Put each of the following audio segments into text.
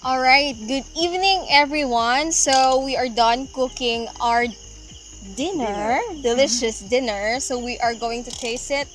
All right, good evening, everyone. So, we are done cooking our dinner, delicious dinner. So, we are going to taste it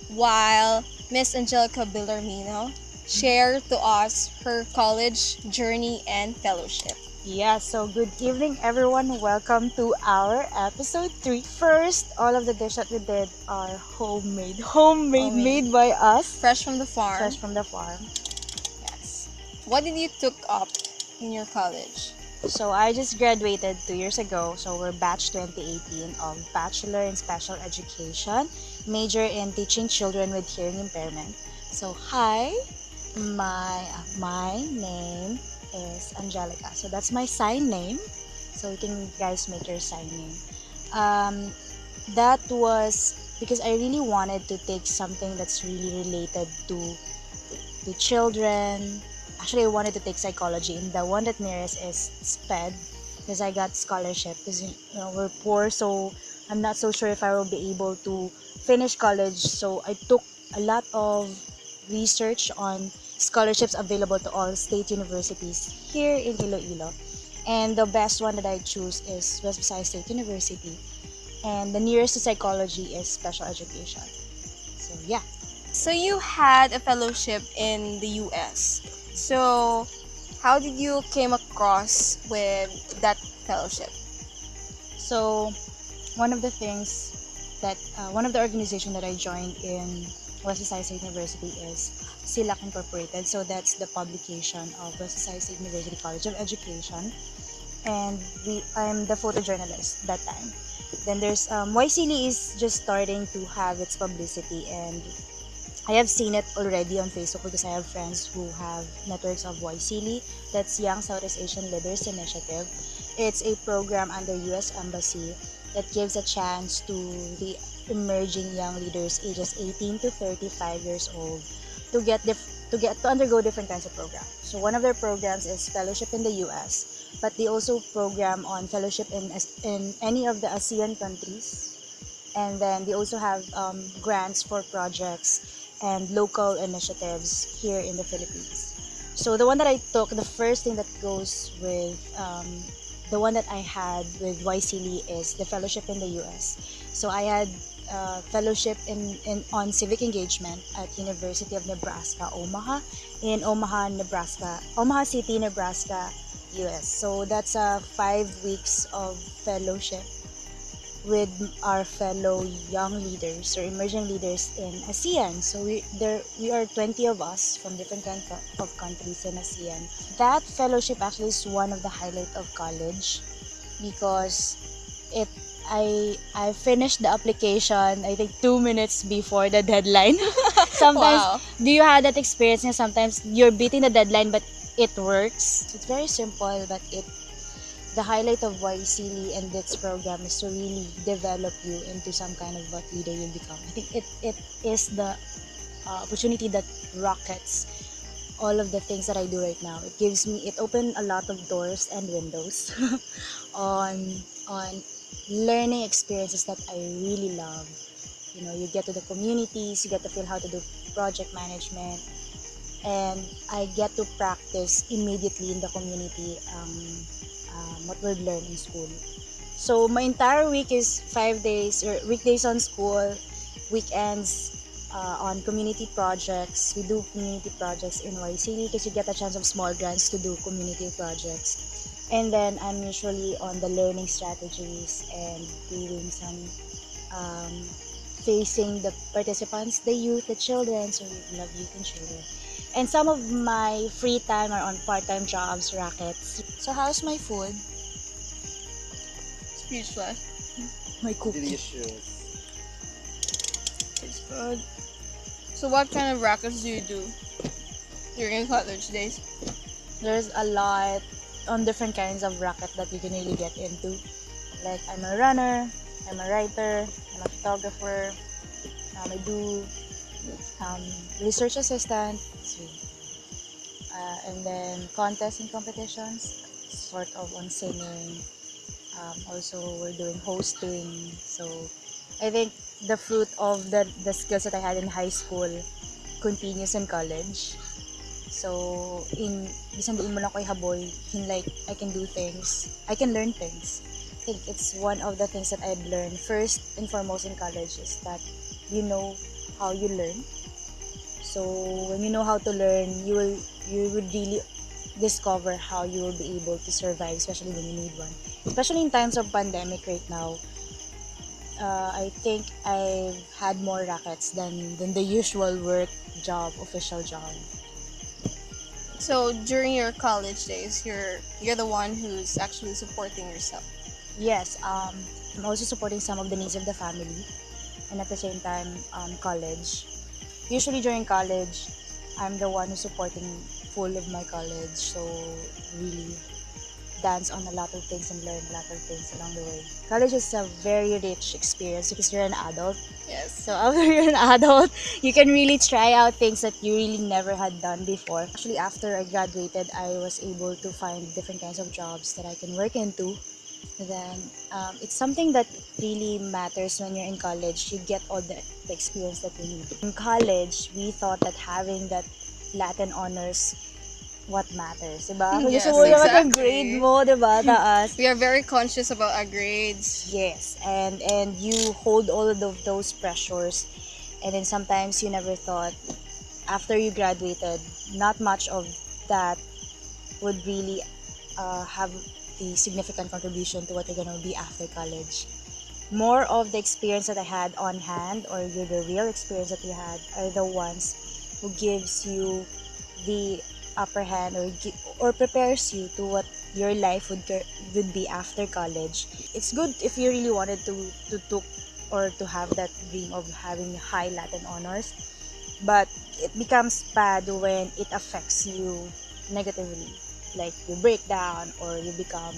while Miss Angelica Belarmino share to us her college journey and fellowship. Yeah, so good evening everyone. Welcome to our episode 3. First, all of the dishes that we did are homemade. Homemade, Homemade. made by us, Fresh from the farm. fresh from the farm. Yes. What did you took up in your college? So I just graduated 2 years ago. So we're batch 2018 of Bachelor in Special Education, major in teaching children with hearing impairment. So hi, my name is Angelica. So that's my sign name. So you can guys make your sign name. Um, that was because I really wanted to take something that's really related to children. Actually, I wanted to take psychology, and the one that nearest is SPED because I got scholarship. Because we're poor, so I'm not so sure if I will be able to finish college. So I took a lot of research on scholarships available to all state universities here in Iloilo. And the best one that I choose is West Visayas State University. And the nearest to psychology is special education. So yeah. So you had a fellowship in the US. So how did you came across with that fellowship? So one of the things that one of the organization that I joined in West Visayas State University is SILAC Incorporated. So that's the publication of West Visayas State University College of Education, and I'm the photojournalist that time. Then there's YCLE is just starting to have its publicity, and I have seen it already on Facebook because I have friends who have networks of YCLE. That's Young Southeast Asian Leaders Initiative. It's a program under U.S. Embassy that gives a chance to the emerging young leaders ages 18 to 35 years old to to undergo different kinds of programs. So one of their programs is fellowship in the U.S., but they also program on fellowship in any of the ASEAN countries, and then they also have grants for projects and local initiatives here in the Philippines. So the one that I took, the first thing that goes with the one that I had with YCLE is the fellowship in the US. So I had fellowship in on civic engagement at University of Nebraska Omaha in Omaha, Nebraska, Omaha City, Nebraska, US. So that's 5 weeks of fellowship with our fellow young leaders or emerging leaders in ASEAN. So we are 20 of us from different of countries in ASEAN. That fellowship actually is one of the highlight of college because it I finished the application I think 2 minutes before the deadline. Sometimes Wow. do you have that experience? Sometimes you're beating the deadline but it works. It's very simple, but the highlight of YCLE and its program is to really develop you into some kind of what leader you become. I think it is the opportunity that rockets all of the things that I do right now. It opened a lot of doors and windows on on learning experiences that I really love. You get to the communities, you get to feel how to do project management, and I get to practice immediately in the community what we've learned in school. So my entire week is 5 days, or weekdays on school, weekends on community projects. We do community projects in YCD because you get a chance of small grants to do community projects. And then I'm usually on the learning strategies and doing some um, facing the participants, the youth, the children. So we love youth and children. And some of my free time are on part-time jobs, rackets. So how's my food? Speechless. My cookie. It's good. So what kind of rackets do you do during college days? There's a lot on different kinds of racket that you can really get into. Like I'm a runner, I'm a writer, I'm a photographer, I do um, research assistant, and then contests and competitions, sort of on singing. Also, we're doing hosting. So I think the fruit of the skills that I had in high school continues in college. So, bisan diin mo lang ko ihaboy, like, I can do things, I can learn things. I think it's one of the things that I've learned first and foremost in college is that you know how you learn. So, when you know how to learn, you would really discover how you will be able to survive, especially when you need one. Especially in times of pandemic right now, I think I've had more rackets than the usual work job, official job. So during your college days, you're the one who's actually supporting yourself. Yes, I'm also supporting some of the needs of the family, and at the same time, college. Usually during college, I'm the one who's supporting full of my college, so really dance on a lot of things and learn a lot of things along the way. College is a very rich experience because you're an adult. Yes. So after you're an adult, you can really try out things that you really never had done before. Actually, after I graduated, I was able to find different kinds of jobs that I can work into. Then it's something that really matters when you're in college. You get all the experience that you need. In college, we thought that having that Latin honors what matters, diba? Kung gusto Yes, mo naman yung grade exactly. mo, diba, taas. We are very conscious about our grades. Yes, and you hold all of those pressures, and then sometimes you never thought after you graduated, not much of that would really have the significant contribution to what you're gonna be after college. More of the experience that I had on hand, or the real experience that you had, are the ones who gives you the upper hand, or prepares you to what your life would be after college. It's good if you really wanted to took or to have that dream of having high Latin honors, but it becomes bad when it affects you negatively, like you break down or you become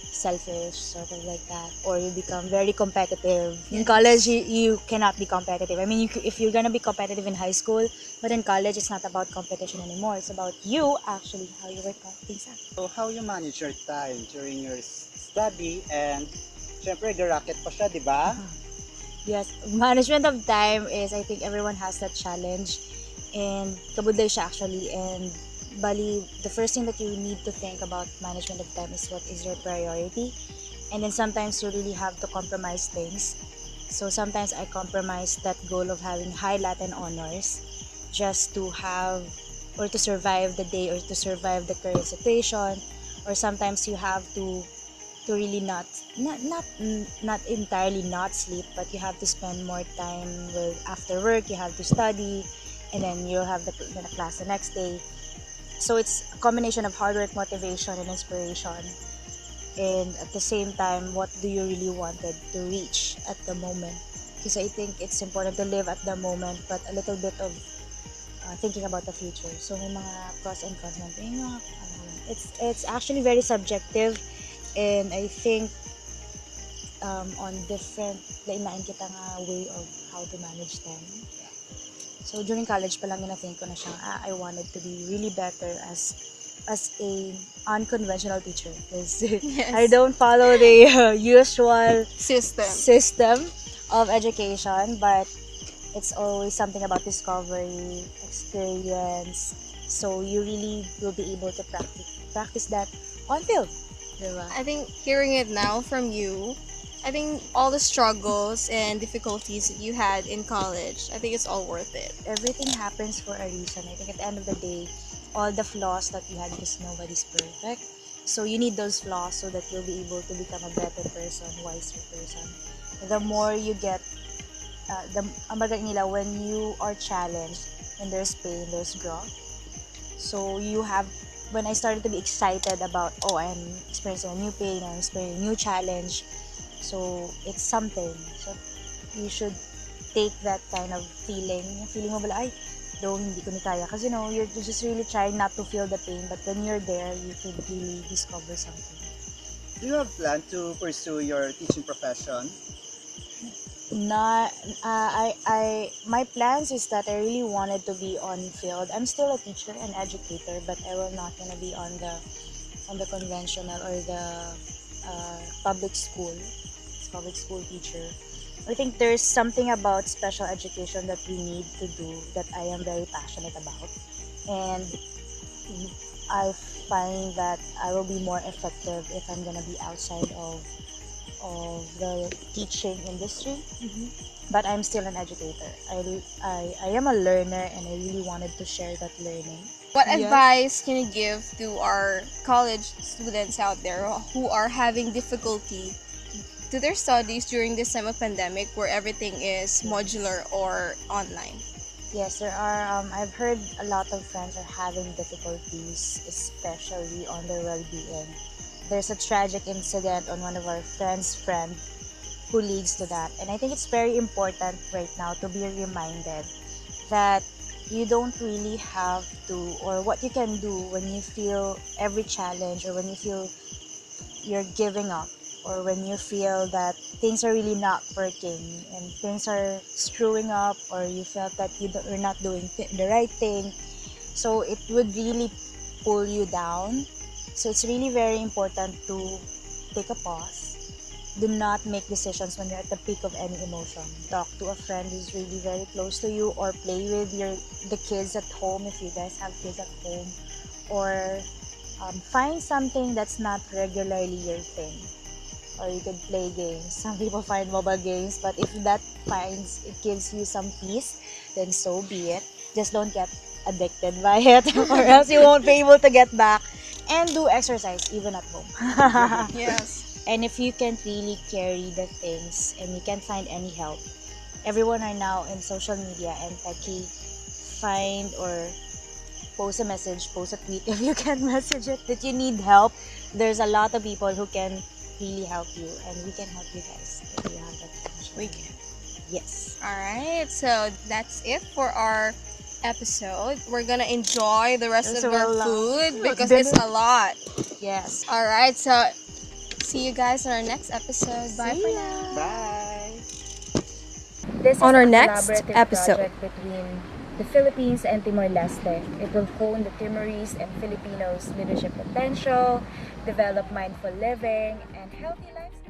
selfish, sort of like that, or you become very competitive. In college, you cannot be competitive. I mean, if you're gonna be competitive in high school, but in college, it's not about competition anymore. It's about you actually how you work out things out. So how you manage your time during your study and syempre racket pa siya, di ba? Yes, management of time is, I think everyone has that challenge, and kabudlay siya actually. And bali, the first thing that you need to think about management of time is what is your priority, and then sometimes you really have to compromise things. So sometimes I compromise that goal of having high Latin honors just to have or to survive the day or to survive the current situation, or sometimes you have to really not entirely not sleep, but you have to spend more time with after work. You have to study, and then you'll have the class the next day. So it's a combination of hard work, motivation, and inspiration, and at the same time, what do you really wanted to reach at the moment? Because I think it's important to live at the moment, but a little bit of thinking about the future. So may mga pros and cons man. May mga, it's actually very subjective, and I think on different lain-lain kita nga way of how to manage time. So during college pa lang na-think ko na siya, I wanted to be really better as a unconventional teacher, because Yes. I don't follow the usual System. of education, but it's always something about discovery, experience. So you really will be able to practice that on field. Diba? I think hearing it now from you, I think all the struggles and difficulties that you had in college, I think it's all worth it. Everything happens for a reason. I think at the end of the day, all the flaws that you had, because nobody's perfect. So you need those flaws so that you'll be able to become a better person, wiser person. The more you get, ang bagay nila, when you are challenged, when there's pain, there's growth. So when I started to be excited about, I'm experiencing a new pain, I'm experiencing a new challenge. So it's something. So you should take that kind of feeling. Yung feeling mo bala, though hindi ko ni kaya. Kasi you're just really trying not to feel the pain. But when you're there, you could really discover something. Do you have plan to pursue your teaching profession? My plans is that I really wanted to be on field. I'm still a teacher and educator, but I will not gonna be on the conventional or the public school teacher. I think there's something about special education that we need to do that I am very passionate about, and I find that I will be more effective if I'm gonna be outside of the teaching industry. But I'm still an educator. I am a learner, and I really wanted to share that learning. What Yes. advice can you give to our college students out there who are having difficulty to their studies during this time of pandemic where everything is modular or online? Yes, there are. I've heard a lot of friends are having difficulties, especially on their well-being. There's a tragic incident on one of our friend who leads to that. And I think it's very important right now to be reminded that you don't really have to, or what you can do when you feel every challenge, or when you feel you're giving up, or when you feel that things are really not working and things are screwing up, or you felt that you're not doing the right thing. So it would really pull you down. So it's really very important to take a pause. Do not make decisions when you're at the peak of any emotion. Talk to a friend who's really very close to you, or play with the kids at home if you guys have kids at home, or find something that's not regularly your thing. Or you could play games. Some people find mobile games, but if it gives you some peace, then so be it. Just don't get addicted by it, or else you won't be able to get back. And do exercise even at home. Yes. And if you can't really carry the things and you can't find any help, everyone are now in social media and techie. Find or post a message, post a tweet if you can message it that you need help. There's a lot of people who can really help you, and we can help you guys if you have that potential. We can. Yes. Alright, so that's it for our episode. We're gonna enjoy the rest There's of a our lot. food because Dinner. it's a lot. Yes. Alright, so see you guys on our next episode. Bye See for ya. now. Bye. This On is our a next collaborative episode. project between the Philippines and Timor-Leste. It will hone the Timorese and Filipinos' leadership potential, develop mindful living, and healthy lifestyle.